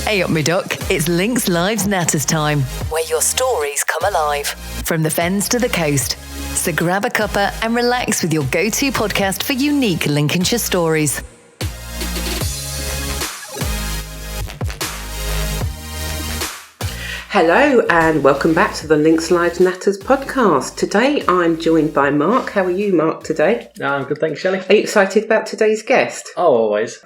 Hey up me duck, it's Links Live's Natters time, where your stories come alive. From the fens to the coast. So grab a cuppa and relax with your go-to podcast for unique Lincolnshire stories. Hello and welcome back to the Links Live's Natters podcast. Today I'm joined by Mark. How are you, Mark, today? I'm good, thanks, Shelley. Are you excited about today's guest? Oh, always.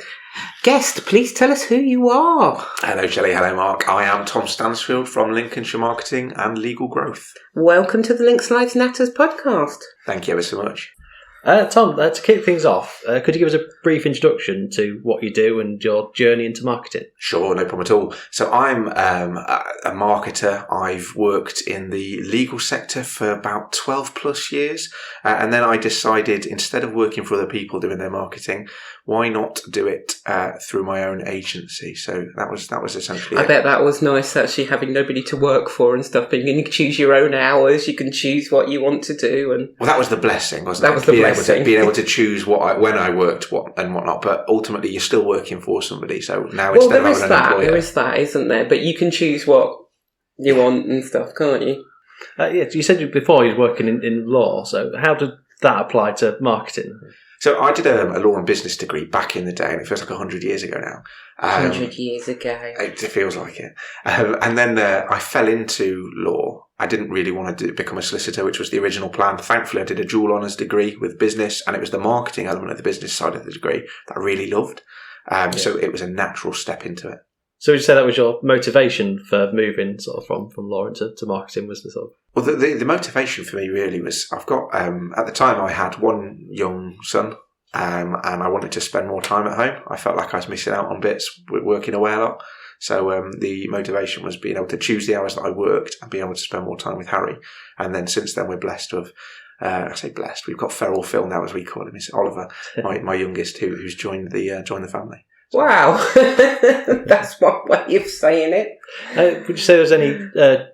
Guest, please tell us who you are. Hello, Shelley. Hello, Mark. I am Tom Stansfield from Lincolnshire Marketing and Legal Growth. Welcome to the Links Live's Natters podcast. Thank you ever so much. Tom, to kick things off, could you give us a brief introduction to what you do and your journey into marketing? Sure, no problem at all. So I'm a marketer. I've worked in the legal sector for about 12 plus years. And then I decided, instead of working for other people doing their marketing, why not do it through my own agency? So that was essentially I bet that was nice, actually, having nobody to work for and stuff. But you can choose your own hours. You can choose what you want to do. And well, that was the blessing, wasn't it? That was the blessing. Being able to choose when I worked and whatnot. But ultimately, you're still working for somebody. So now instead of having an employer, there is that, isn't there? But you can choose what you want and stuff, can't you? Yeah, you said before you were working in law. So how did that apply to marketing? So I did a law and business degree back in the day, and it feels like 100 years ago now. 100 years ago. It feels like it. And then I fell into law. I didn't really want to become a solicitor, which was the original plan. Thankfully, I did a dual honours degree with business, and it was the marketing element of the business side of the degree that I really loved. So it was a natural step into it. So would you say that was your motivation for moving sort of from law into marketing, was the sort of... Well, the motivation for me really was, I've got, at the time I had one young son, and I wanted to spend more time at home. I felt like I was missing out on bits, working away a lot. So the motivation was being able to choose the hours that I worked and being able to spend more time with Harry. And then since then we're blessed to have, I say blessed, we've got feral Phil now, as we call him. It's Oliver, my youngest, who's joined the family. Wow, that's one way of saying it. Would you say there's any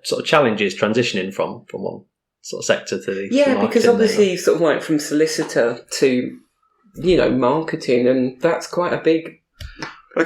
sort of challenges transitioning from one sort of sector to the Yeah, because obviously sort of like from solicitor to, marketing, and that's quite a big...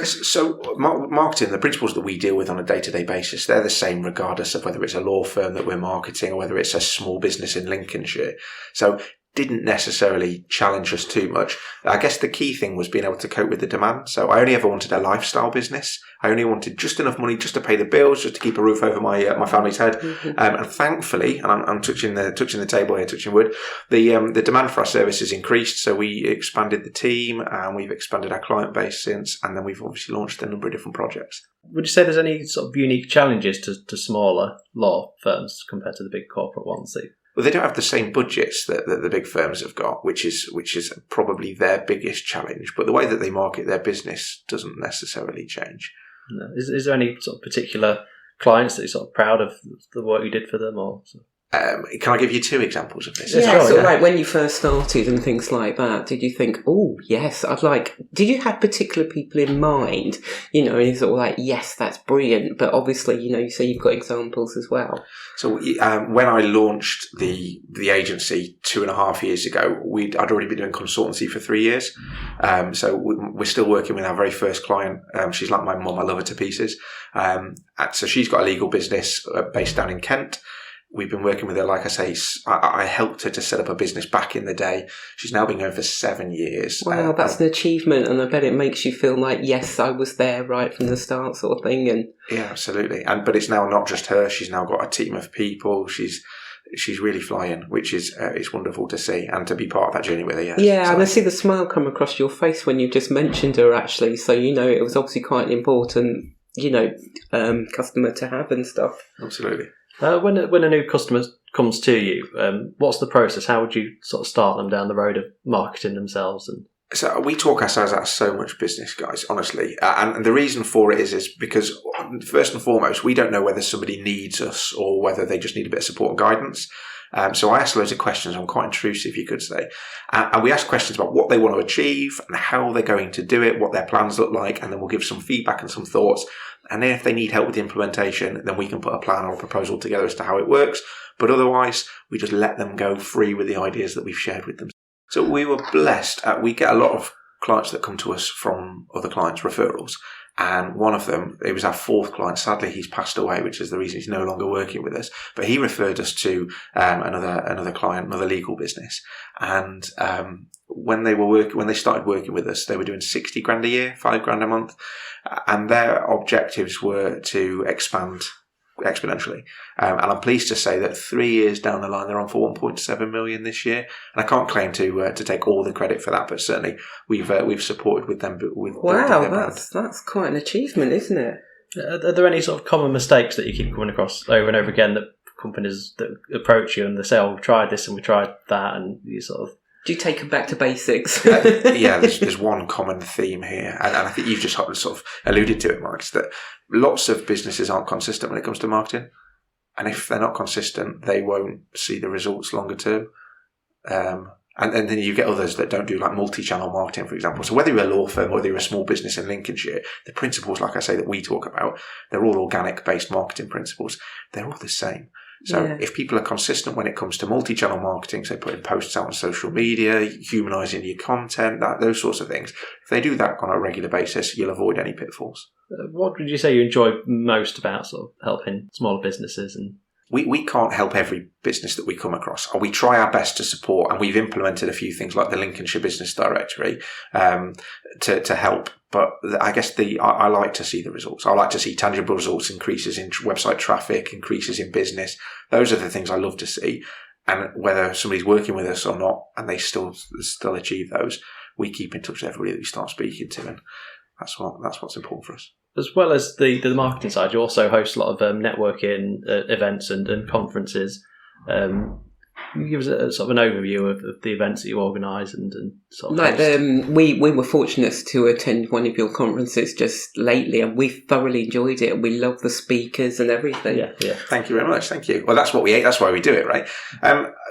So marketing, the principles that we deal with on a day-to-day basis, they're the same regardless of whether it's a law firm that we're marketing or whether it's a small business in Lincolnshire. So didn't necessarily challenge us too much. I guess the key thing was being able to cope with the demand. So I only ever wanted a lifestyle business. I only wanted just enough money just to pay the bills, just to keep a roof over my family's head. Mm-hmm. And thankfully, and I'm touching the table here, touching wood, the demand for our services increased. So we expanded the team and we've expanded our client base since. And then we've obviously launched a number of different projects. Would you say there's any sort of unique challenges to smaller law firms compared to the big corporate ones? Well, they don't have the same budgets that the big firms have got, which is probably their biggest challenge. But the way that they market their business doesn't necessarily change. No. Is there any sort of particular clients that you're sort of proud of the work you did for them? Or can I give you two examples of this? Yeah, sure, like when you first started and things like that, did you think, oh, yes, did you have particular people in mind, and sort of like, yes, that's brilliant, but obviously, you say you've got examples as well. So when I launched the agency 2.5 years ago, I'd already been doing consultancy for 3 years. So we're still working with our very first client. She's like my mum, I love her to pieces. So she's got a legal business based down in Kent. We've been working with her, like I say, I helped her to set up a business back in the day. She's now been going for 7 years. Wow, that's an achievement, and I bet it makes you feel like, yes, I was there right from the start sort of thing. And yeah, absolutely. But it's now not just her. She's now got a team of people. She's really flying, which is it's wonderful to see and to be part of that journey with her. Yes. Yeah, and I see the smile come across your face when you just mentioned her, actually. So, it was obviously quite an important, customer to have and stuff. Absolutely. When a new customer comes to you, what's the process? How would you sort of start them down the road of marketing themselves? So we talk ourselves out of so much business, guys, honestly. And the reason for it is because, first and foremost, we don't know whether somebody needs us or whether they just need a bit of support and guidance. So I ask loads of questions. I'm quite intrusive, you could say. And we ask questions about what they want to achieve and how they're going to do it, what their plans look like, and then we'll give some feedback and some thoughts. And then if they need help with the implementation, then we can put a plan or a proposal together as to how it works. But otherwise, we just let them go free with the ideas that we've shared with them. So we were blessed. We get a lot of clients that come to us from other clients, referrals. And one of them, it was our fourth client. Sadly, he's passed away, which is the reason he's no longer working with us. But he referred us to another client, another legal business. And when they started working with us, they were doing 60 grand a year, 5 grand a month, and their objectives were to expand exponentially. And I'm pleased to say that 3 years down the line, they're on for 1.7 million this year. And I can't claim to take all the credit for that, but certainly we've supported with them. Wow, that's quite an achievement, isn't it? Are there any sort of common mistakes that you keep coming across over and over again that companies that approach you and they say, "Oh, we tried this and we tried that," and you sort of... Do you take them back to basics? Yeah, there's one common theme here, and I think you've just sort of alluded to it, Mark, is that lots of businesses aren't consistent when it comes to marketing, and if they're not consistent, they won't see the results longer term. And then you get others that don't do like multi-channel marketing, for example. So whether you're a law firm or whether you're a small business in Lincolnshire, the principles, like I say, that we talk about, they're all organic-based marketing principles. They're all the same. So if people are consistent when it comes to multi-channel marketing, so putting posts out on social media, humanising your content, those sorts of things, if they do that on a regular basis, you'll avoid any pitfalls. What would you say you enjoy most about sort of helping smaller businesses? And we can't help every business that we come across. We try our best to support, and we've implemented a few things like the Lincolnshire Business Directory to help. But I guess I like to see the results. I like to see tangible results, increases in website traffic, increases in business. Those are the things I love to see. And whether somebody's working with us or not, and they still achieve those, we keep in touch with everybody that we start speaking to, and that's what's important for us. As well as the marketing side, you also host a lot of networking events and conferences. Can you give us a sort of an overview of the events that you organise and sort of host? We were fortunate to attend one of your conferences just lately, and we thoroughly enjoyed it. We love the speakers and everything. Yeah. Thank you very much. Thank you. Well, that's what we ate. That's why we do it, right?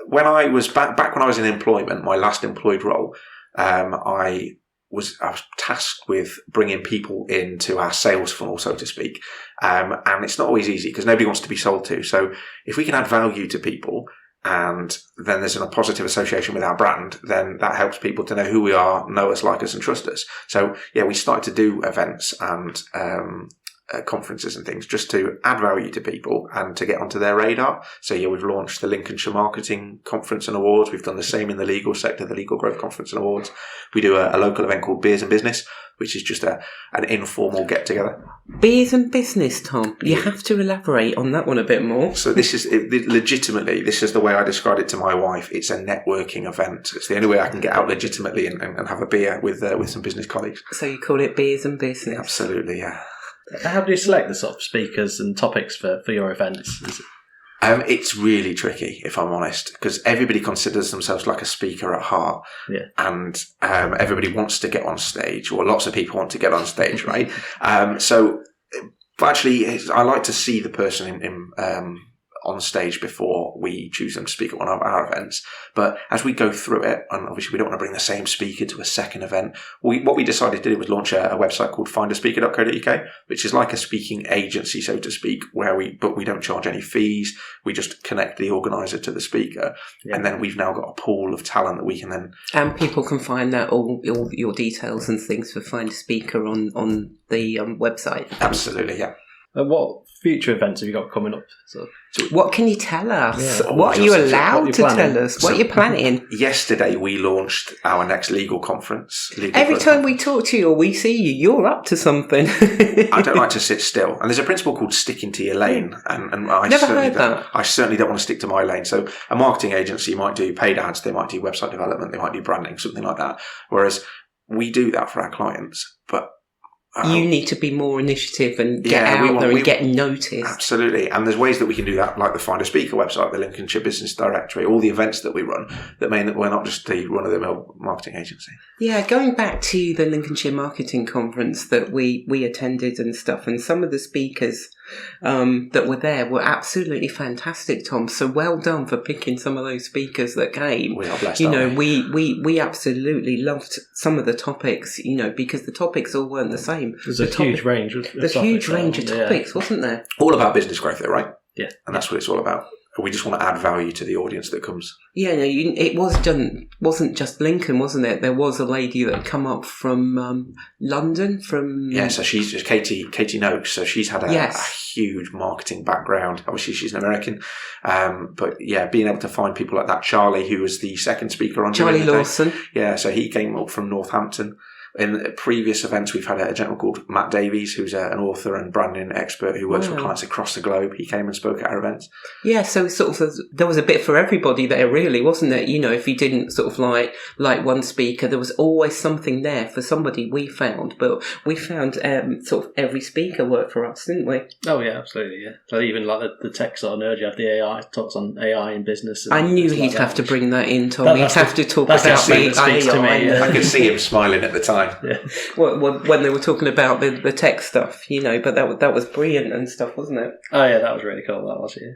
When I was back when I was in employment, my last employed role, I was tasked with bringing people into our sales funnel, so to speak. And it's not always easy because nobody wants to be sold to. So if we can add value to people, and then there's a positive association with our brand, then that helps people to know who we are, know us, like us, and trust us. So yeah, we started to do events and conferences and things just to add value to people and to get onto their radar. So yeah, we've launched the Lincolnshire Marketing Conference and Awards. We've done the same in the legal sector, the Legal Growth Conference and Awards. We do a local event called Beers and Business, which is just an informal get-together. Beers and Business, Tom. You have to elaborate on that one a bit more. So this is legitimately, this is the way I described it to my wife. It's a networking event. It's the only way I can get out legitimately and have a beer with some business colleagues. So you call it Beers and Business? Absolutely, yeah. How do you select the sort of speakers and topics for your events? It's really tricky, if I'm honest, because everybody considers themselves like a speaker at heart. Yeah. And everybody wants to get on stage, or lots of people want to get on stage, right? But actually, I like to see the person on stage before we choose them to speak at one of our events. But as we go through it, and obviously we don't want to bring the same speaker to a second event, what we decided to do was launch a website called finderspeaker.co.uk, which is like a speaking agency, so to speak, but we don't charge any fees. We just connect the organizer to the speaker. Yeah. And then we've now got a pool of talent that we can then... And people can find that all your details and things for Find a Speaker on the website. Absolutely, yeah. What future events have you got coming up? So what can you tell us? Yeah. What are you allowed to tell us? What are you planning? Yesterday we launched our next legal conference. Every time we talk to you or we see you, you're up to something. I don't like to sit still. And there's a principle called sticking to your lane. And I never heard that. I certainly don't want to stick to my lane. So a marketing agency might do paid ads, they might do website development, they might do branding, something like that. Whereas we do that for our clients, but you need to be more initiative and get out there and get noticed. Absolutely. And there's ways that we can do that, like the Find a Speaker website, the Lincolnshire Business Directory, all the events that we run that mean that we're not just the run-of-the-mill marketing agency. Yeah, going back to the Lincolnshire Marketing Conference that we attended and stuff, and some of the speakers that were there were absolutely fantastic, Tom. So well done for picking some of those speakers that came. We are blessed, we absolutely loved some of the topics, because the topics all weren't the same. There's a huge range of topics, wasn't there? All about business growth, though, right? Yeah. And that's what it's all about. We just want to add value to the audience that comes. Yeah, no, it wasn't just Lincoln, wasn't it? There was a lady that had come up from London. So she's just Katie Noakes. So she's had a huge marketing background. Obviously, she's an American, but yeah, being able to find people like that. Charlie, who was the second speaker on Charlie Lawson. Yeah, so he came up from Northampton. In previous events, we've had a gentleman called Matt Davies, who's an author and branding expert who works with clients across the globe. He came and spoke at our events. Yeah, so sort of there was a bit for everybody there, really, wasn't it? You know, if you didn't sort of like one speaker, there was always something there for somebody. We found sort of every speaker worked for us, didn't we? Oh yeah, absolutely. Yeah. So even like the tech sort of nerd, you have the AI talks on AI in business. I knew he'd have to bring that in, Tom. He'd have to talk about the AI. I could see him smiling at the time. Yeah. Well, when they were talking about the tech stuff, you know, but that was brilliant and stuff, wasn't it? Oh yeah, that was really cool. That was, yeah.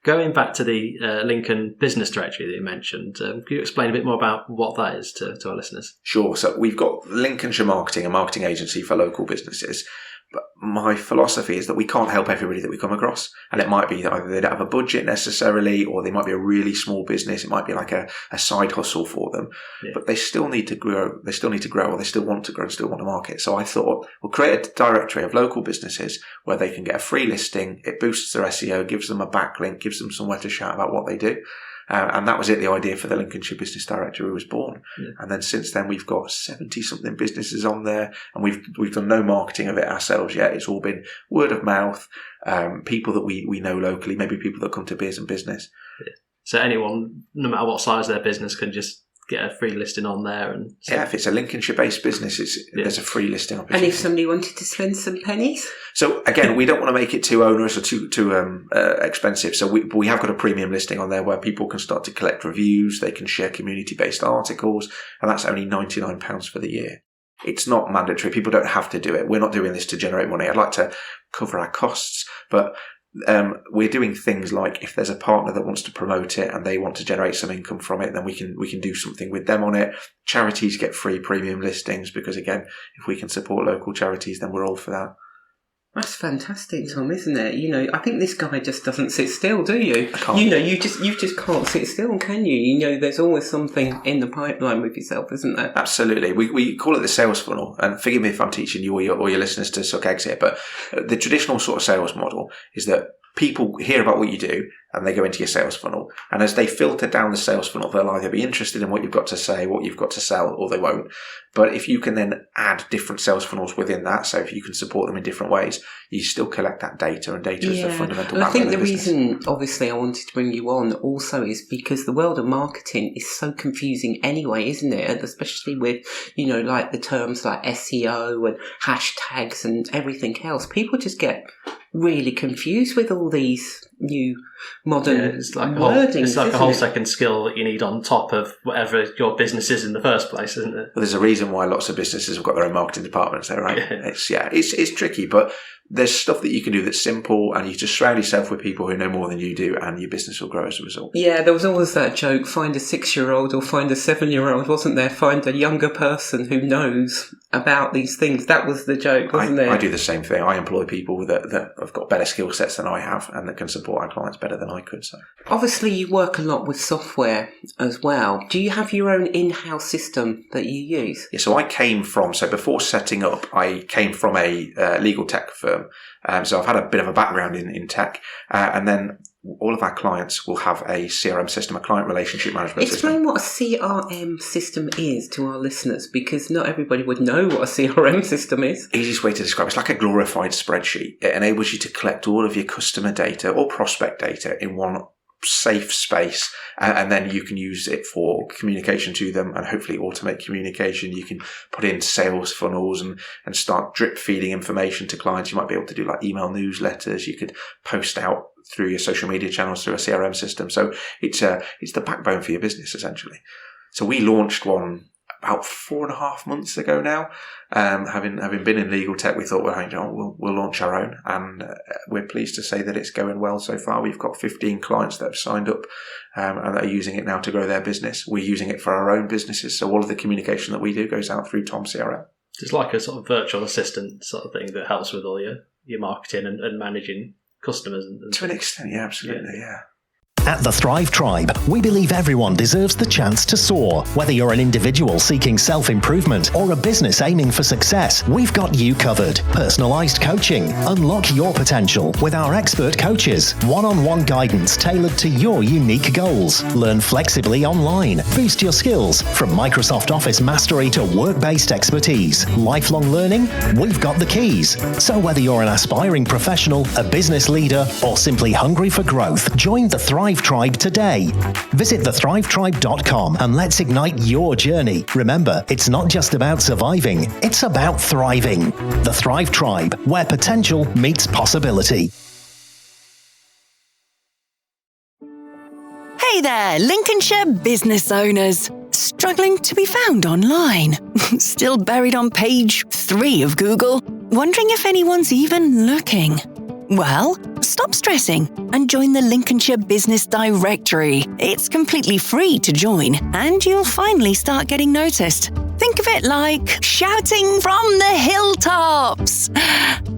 Going back to the Lincoln Business Directory that you mentioned, can you explain a bit more about what that is to our listeners? Sure. So we've got Lincolnshire Marketing, a marketing agency for local businesses. But my philosophy is that we can't help everybody that we come across. And it might be that either they don't have a budget necessarily, or they might be a really small business. It might be like a side hustle for them. Yeah. But they still need to grow. They still need to grow, or they still want to grow and still want to market. So I thought we'll create a directory of local businesses where they can get a free listing. It boosts their SEO, gives them a backlink, gives them somewhere to shout about what they do. And that was it. The idea for the Lincolnshire Business Directory was born. Yeah. And then since then, we've got 70-something businesses on there, and we've done no marketing of it ourselves yet. It's all been word of mouth, people that we know locally, maybe people that come to Beers and Business. Yeah. So anyone, no matter what size their business, can just get a free listing on there. And if it's a Lincolnshire-based business, there's a free listing opportunity. And if somebody wanted to spend some pennies? So again, we don't want to make it too onerous or too expensive. So we have got a premium listing on there where people can start to collect reviews. They can share community-based articles, and that's only £99 for the year. It's not mandatory. People don't have to do it. We're not doing this to generate money. I'd like to cover our costs, but we're doing things like if there's a partner that wants to promote it and they want to generate some income from it, then we can do something with them on it. Charities get free premium listings because, again, if we can support local charities, then we're all for that. That's fantastic, Tom, isn't it? You know, I think this guy just doesn't sit still, do you? I can't. You know, you just can't sit still, can you? You know, there's always something in the pipeline with yourself, isn't there? Absolutely. We call it the sales funnel, and forgive me if I'm teaching you or your listeners to suck eggs here, but the traditional sort of sales model is that people hear about what you do and they go into your sales funnel. And as they filter down the sales funnel, they'll either be interested in what you've got to say, what you've got to sell, or they won't. But if you can then add different sales funnels within that, so if you can support them in different ways, you still collect that data, and data is the fundamental backbone of the business. I think the reason, obviously, I wanted to bring you on also is because the world of marketing is so confusing anyway, isn't it? And especially with, you know, like the terms like SEO and hashtags and everything else. People just get really confused with all these new modern wordings. It's like a whole second skill that you need on top of whatever your business is in the first place, isn't it? Well, there's a reason why lots of businesses have got their own marketing departments there, right? Yeah. It's tricky, but there's stuff that you can do that's simple, and you just surround yourself with people who know more than you do, and your business will grow as a result. Yeah, there was always that joke, find a 6-year-old or find a 7-year-old, wasn't there? Find a younger person who knows about these things. That was the joke, wasn't it? I do the same thing. I employ people that have got better skill sets than I have and that can support our clients better than I could. So, obviously, you work a lot with software as well. Do you have your own in-house system that you use? Yeah, so before setting up, I came from a legal tech firm. So I've had a bit of a background in tech, and then all of our clients will have a CRM system, a client relationship management system. Explain what a CRM system is to our listeners, because not everybody would know what a CRM system is. Easiest way to describe it, it's like a glorified spreadsheet. It enables you to collect all of your customer data or prospect data in one safe space, and then you can use it for communication to them and hopefully automate communication. You can put in sales funnels and start drip feeding information to clients. You might be able to do like email newsletters. You could post out through your social media channels through a CRM system. So it's the backbone for your business essentially. So we launched one about 4.5 months ago now. Having been in legal tech, we thought, we'll launch our own, and we're pleased to say that it's going well so far. We've got 15 clients that have signed up and that are using it now to grow their business. We're using it for our own businesses, so all of the communication that we do goes out through Tom CRM. It's like a sort of virtual assistant sort of thing that helps with all your marketing and managing customers. To an extent, yeah, absolutely, yeah. At the Thrive Tribe, we believe everyone deserves the chance to soar. Whether you're an individual seeking self-improvement or a business aiming for success, we've got you covered. Personalised coaching. Unlock your potential with our expert coaches. One-on-one guidance tailored to your unique goals. Learn flexibly online. Boost your skills from Microsoft Office mastery to work-based expertise. Lifelong learning? We've got the keys. So whether you're an aspiring professional, a business leader, or simply hungry for growth, join the Thrive Tribe today. Visit thethrivetribe.com and let's ignite your journey. Remember, it's not just about surviving, it's about thriving. The Thrive Tribe, where potential meets possibility. Hey there, Lincolnshire business owners. Struggling to be found online? Still buried on page 3 of Google? Wondering if anyone's even looking? Well, stop stressing and join the Lincolnshire Business Directory. It's completely free to join and you'll finally start getting noticed. Think of it like shouting from the hilltops,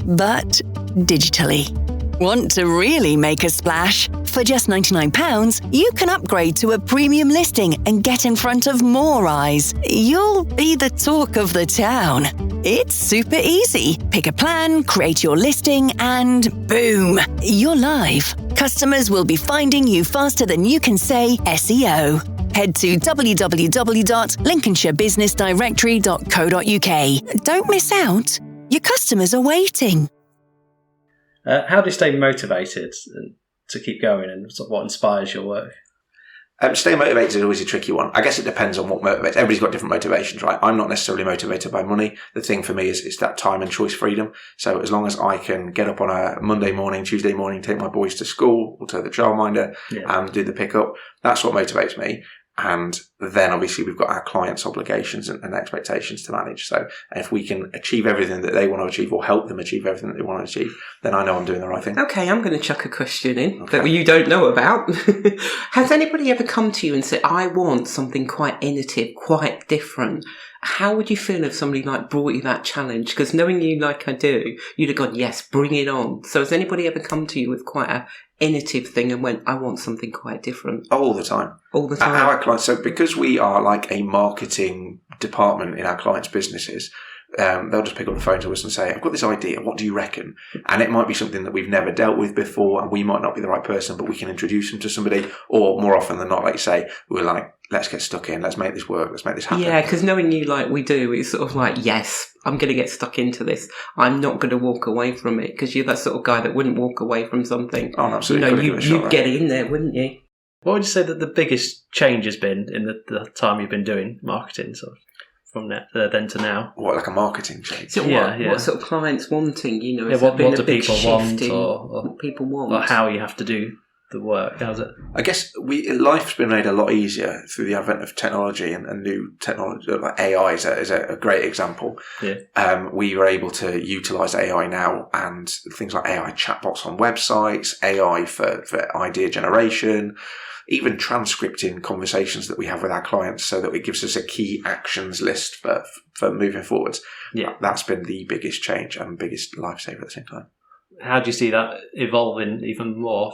but digitally. Want to really make a splash? For just £99, you can upgrade to a premium listing and get in front of more eyes. You'll be the talk of the town. It's super easy. Pick a plan, create your listing, and boom, you're live. Customers will be finding you faster than you can say SEO. Head to www.lincolnshirebusinessdirectory.co.uk. Don't miss out. Your customers are waiting. How do you stay motivated to keep going, and sort of what inspires your work? Staying motivated is always a tricky one. I guess it depends on what motivates. Everybody's got different motivations, right? I'm not necessarily motivated by money. The thing for me is that time and choice freedom. So as long as I can get up on a Monday morning, Tuesday morning, take my boys to school or to the childminder and do the pickup, that's what motivates me. And then obviously we've got our clients' obligations and expectations to manage. So if we can achieve everything that they want to achieve or help them achieve everything that they want to achieve, then I know I'm doing the right thing. Okay, I'm going to chuck a question in that you don't know about. Has anybody ever come to you and said, I want something quite innovative, quite different? How would you feel if somebody brought you that challenge? Because knowing you like I do, you'd have gone, yes, bring it on. So has anybody ever come to you with quite a innovative thing and went, I want something quite different? All the time. All the time. Our clients, so because we are like a marketing department in our clients' businesses, they'll just pick up the phone to us and say, I've got this idea, what do you reckon? And it might be something that we've never dealt with before and we might not be the right person, but we can introduce them to somebody, or more often than not, like you say, we're like, let's get stuck in, let's make this work, let's make this happen. Yeah, because knowing you like we do, it's sort of like, yes, I'm going to get stuck into this. I'm not going to walk away from it, because you're that sort of guy that wouldn't walk away from something. Oh, absolutely. You'd get in there, wouldn't you? What would you say that the biggest change has been in the time you've been doing marketing, sort of, from then to now? What, like a marketing change? So what sort of clients wanting? What do people want, or what people want, or how you have to do the work? How's it? I guess life's been made a lot easier through the advent of technology and new technology. Like AI is a great example. Yeah. We were able to utilise AI now, and things like AI chatbots on websites, AI for idea generation, even transcripting conversations that we have with our clients so that it gives us a key actions list for moving forwards. Yeah. That's been the biggest change and biggest lifesaver at the same time. How do you see that evolving even more?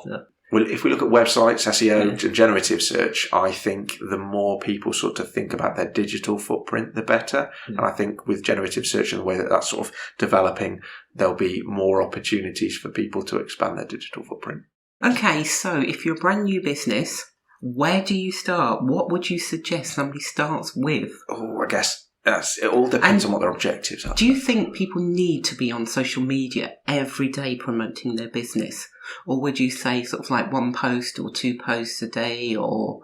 Well, if we look at websites, SEO, and generative search, I think the more people sort of think about their digital footprint, the better. And I think with generative search and the way that that's sort of developing, there'll be more opportunities for people to expand their digital footprint. Okay, so if you're a brand new business, where do you start? What would you suggest somebody starts with? Oh, I guess it all depends on what their objectives are. Do you think people need to be on social media every day promoting their business? Or would you say sort of like one post or 2 posts a day, or...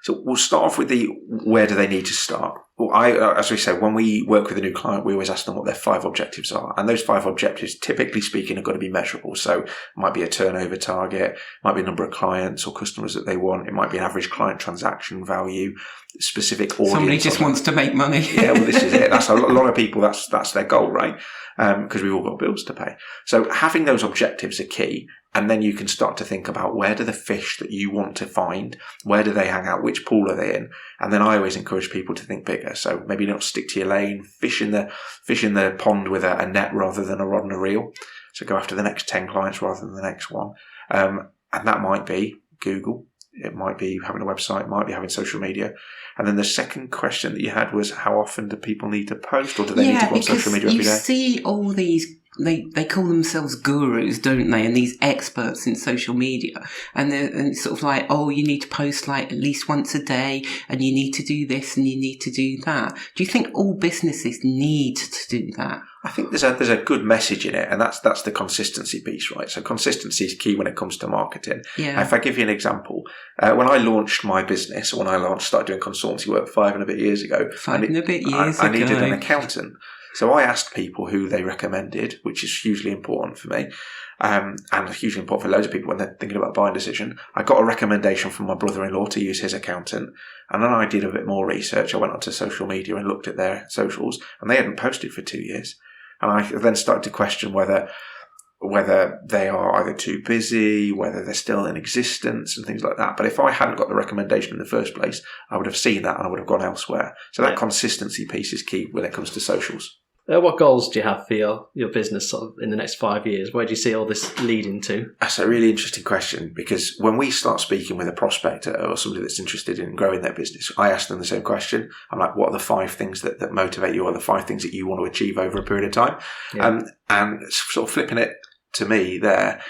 So we'll start off with where do they need to start? Well, as we say, when we work with a new client, we always ask them what their 5 objectives are. And those 5 objectives, typically speaking, are going to be measurable. So it might be a turnover target, it might be a number of clients or customers that they want. It might be an average client transaction value, specific audience. Somebody just wants to make money. Yeah, well, this is it. That's a lot of people, that's their goal, right? Because we've all got bills to pay. So having those objectives are key. And then you can start to think about, where do the fish that you want to find, where do they hang out, which pool are they in? And then I always encourage people to think bigger. So maybe not stick to your lane, fish in the pond with a net rather than a rod and a reel. So go after the next 10 clients rather than the next one. And that might be Google, It might be having a website, it might be having social media. And then the second question that you had was, how often do people need to post, or do they need to go on social media every day? You see all these, they call themselves gurus, don't they? And these experts in social media. And it's sort of like, oh, you need to post like at least once a day, and you need to do this and you need to do that. Do you think all businesses need to do that? I think there's a good message in it, and that's the consistency piece, right? So consistency is key when it comes to marketing. Yeah. If I give you an example, when I launched my business, when I started doing consultancy work 5 and a bit years ago, I needed an accountant. So I asked people who they recommended, which is hugely important for me, and hugely important for loads of people when they're thinking about a buying decision. I got a recommendation from my brother-in-law to use his accountant, and then I did a bit more research. I went onto social media and looked at their socials, and they hadn't posted for 2 years. And I then started to question whether they are either too busy, whether they're still in existence and things like that. But if I hadn't got the recommendation in the first place, I would have seen that and I would have gone elsewhere. So that consistency piece is key when it comes to socials. What goals do you have for your business sort of in the next 5 years? Where do you see all this leading to? That's a really interesting question, because when we start speaking with a prospect or somebody that's interested in growing their business, I ask them the same question. I'm like, what are the 5 things that motivate you, or the 5 things that you want to achieve over a period of time? Yeah. And sort of flipping it to me there,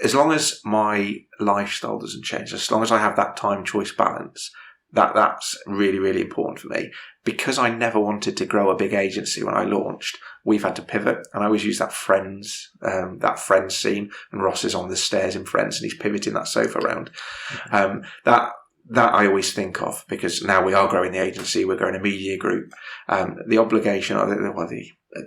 as long as my lifestyle doesn't change, as long as I have that time choice balance, that's really, really important for me. Because I never wanted to grow a big agency when I launched, we've had to pivot. And I always use that Friends scene, and Ross is on the stairs in Friends and he's pivoting that sofa around. That I always think of, because now we are growing the agency, we're growing a media group. The obligation,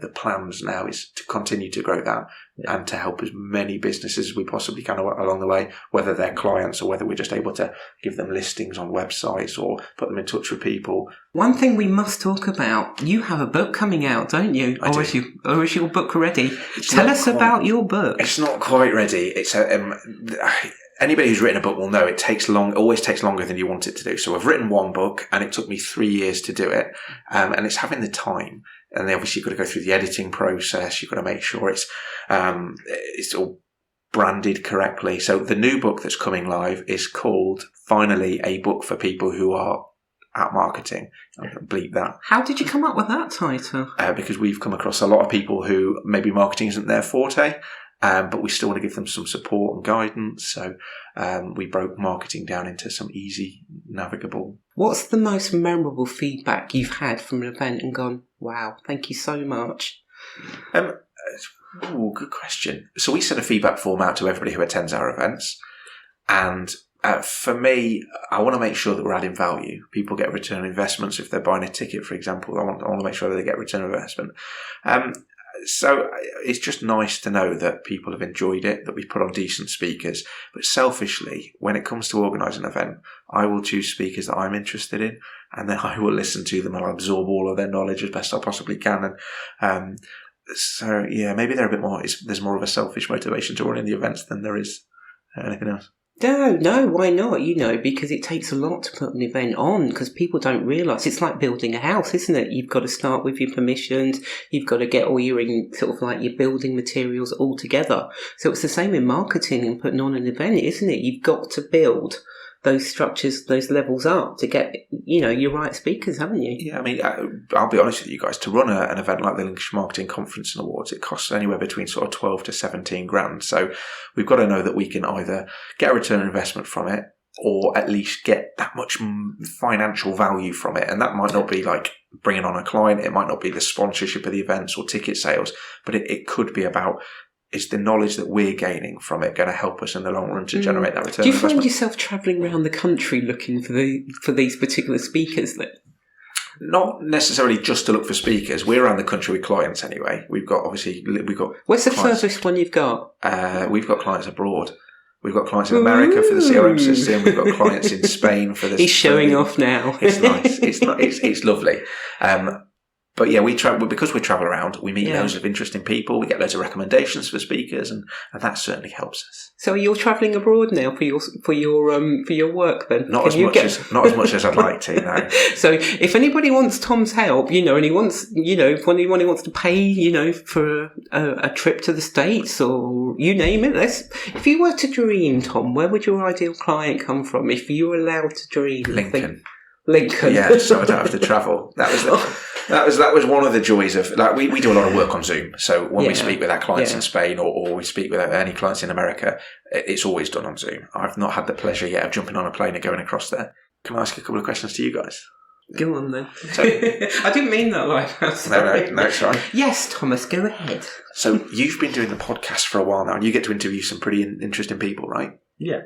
the plans now is to continue to grow that and to help as many businesses as we possibly can along the way, whether they're clients or whether we're just able to give them listings on websites or put them in touch with people. One thing we must talk about, you have a book coming out, don't you? Or is your book ready? Tell us about your book. It's not quite ready. It's anybody who's written a book will know it always takes longer than you want it to do. So I've written one book and it took me 3 years to do it. And it's having the time. And then obviously you've got to go through the editing process. You've got to make sure it's all branded correctly. So the new book that's coming live is called Finally, a Book for People Who Are at Marketing. I'm going to bleep that. How did you come up with that title? Because we've come across a lot of people who maybe marketing isn't their forte. But we still want to give them some support and guidance. So we broke marketing down into some easy, navigable. What's the most memorable feedback you've had from an event and gone, wow, thank you so much? Good question. So we send a feedback form out to everybody who attends our events. And for me, I want to make sure that we're adding value. People get return on investments if they're buying a ticket, for example. I want to make sure that they get return on investment. So it's just nice to know that people have enjoyed it, that we've put on decent speakers. But selfishly, when it comes to organising an event, I will choose speakers that I'm interested in, and then I will listen to them and I'll absorb all of their knowledge as best I possibly can. And so, yeah, maybe they're a bit more, there's more of a selfish motivation to running the events than there is anything else. No, why not? Because it takes a lot to put an event on, because people don't realise. It's like building a house, isn't it? You've got to start with your permissions. You've got to get all your your building materials all together. So it's the same in marketing and putting on an event, isn't it? You've got to build those structures, those levels up to get, your right speakers, haven't you? Yeah, I mean, I'll be honest with you guys, to run an event like the Lincolnshire Marketing Conference and Awards, it costs anywhere between sort of 12 to 17 grand. So we've got to know that we can either get a return on investment from it, or at least get that much financial value from it. And that might not be like bringing on a client. It might not be the sponsorship of the events or ticket sales, but it could be about, is the knowledge that we're gaining from it going to help us in the long run to generate that return? Do you find yourself travelling around the country looking for these particular speakers then? Not necessarily just to look for speakers. We're around the country with clients anyway. What's the furthest one you've got? We've got clients abroad. We've got clients in America for the CRM system. We've got clients in Spain for the... He's showing off now. It's nice. It's lovely. But yeah, we travel because we travel around. We meet loads of interesting people. We get loads of recommendations for speakers, and that certainly helps us. So you're travelling abroad now for your work then? Not as much as I'd like to. No. So if anybody wants Tom's help, and he wants, if anyone wants to pay, for a trip to the States or you name it, if you were to dream, Tom, where would your ideal client come from if you were allowed to dream? Lincoln. Lincoln. So I don't have to travel. That was one of the joys of we do a lot of work on Zoom. So when we speak with our clients in Spain or we speak with any clients in America, it's always done on Zoom. I've not had the pleasure yet of jumping on a plane and going across there. Can I ask a couple of questions to you guys? Go on then. So, I didn't mean that like that. No, sorry. Yes, Thomas, go ahead. So you've been doing the podcast for a while now, and you get to interview some pretty interesting people, right? Yeah.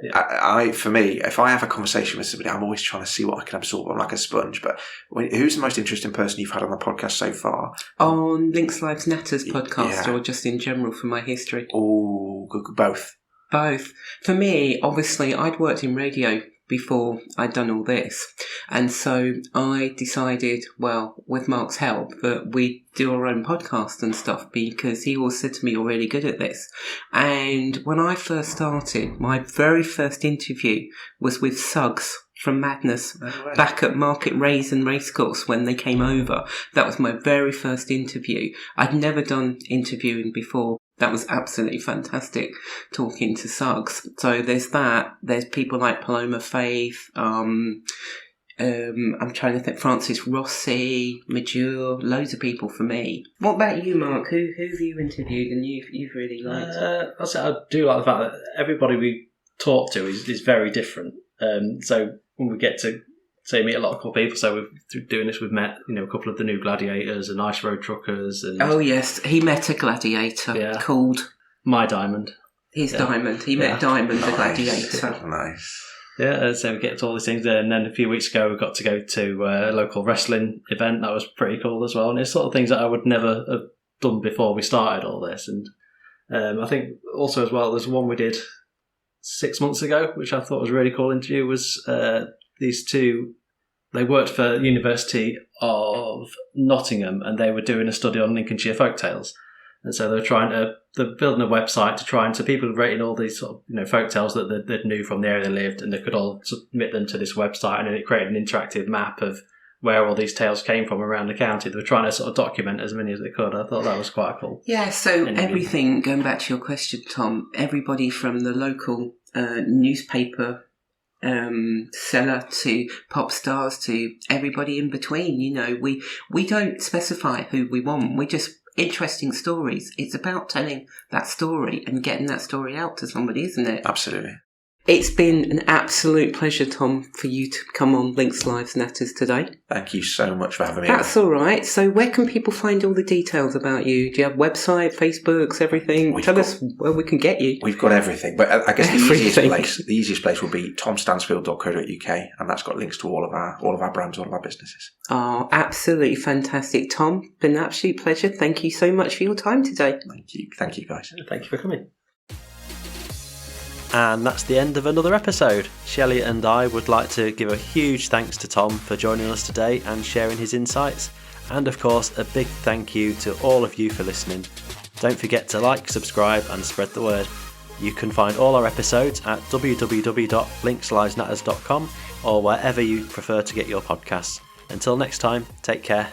For me, if I have a conversation with somebody, I'm always trying to see what I can absorb. I'm like a sponge. But who's the most interesting person you've had on the podcast so far? On Links Lives Natters podcast, or just in general for my history? Oh, both. Both. For me, obviously, I'd worked in radio before I'd done all this. And so I decided, with Mark's help, that we'd do our own podcast and stuff because he always said to me, you're really good at this. And when I first started, my very first interview was with Suggs from Madness back at Market Raisin Racecourse when they came over. That was my very first interview. I'd never done interviewing before. That was absolutely fantastic talking to Suggs. So there's that. There's people like Paloma Faith. I'm trying to think. Francis Rossi, Major, loads of people for me. What about you, Mark? Who have you interviewed and you've really liked? I do like the fact that everybody we talk to is very different. So when we get to meet a lot of cool people. So we're doing this. We've met, a couple of the new gladiators and ice road truckers. And oh yes, he met a gladiator called My Diamond. His Diamond. He met Diamond, the gladiator. Nice. Yeah, so we get to all these things there. And then a few weeks ago, we got to go to a local wrestling event. That was pretty cool as well. And it's sort of things that I would never have done before we started all this. And I think also as well, there's one we did 6 months ago, which I thought was a really cool interview, was these two. They worked for the University of Nottingham and they were doing a study on Lincolnshire folktales. And so they're building a website to try and, so people rating all these sort of, folktales that they knew from the area they lived, and they could all submit them to this website, and then it created an interactive map of where all these tales came from around the county. They were trying to sort of document as many as they could. I thought that was quite cool. Yeah, so everything, going back to your question, Tom, everybody from the local newspaper seller to pop stars to everybody in between, we don't specify who we want. We just interesting stories. It's about telling that story and getting that story out to somebody, isn't it? Absolutely. It's been an absolute pleasure, Tom, for you to come on Links Lives Natters today. Thank you so much for having me. That's all right. So where can people find all the details about you? Do you have a website, Facebooks, everything? Tell us where we can get you. We've got everything. But I guess the easiest place will be tomstansfield.co.uk, and that's got links to all of our brands, all of our businesses. Oh, absolutely fantastic. Tom, been an absolute pleasure. Thank you so much for your time today. Thank you guys. Thank you for coming. And that's the end of another episode. Shelley and I would like to give a huge thanks to Tom for joining us today and sharing his insights. And of course, a big thank you to all of you for listening. Don't forget to like, subscribe and spread the word. You can find all our episodes at www.linkslivesnatters.com or wherever you prefer to get your podcasts. Until next time, take care.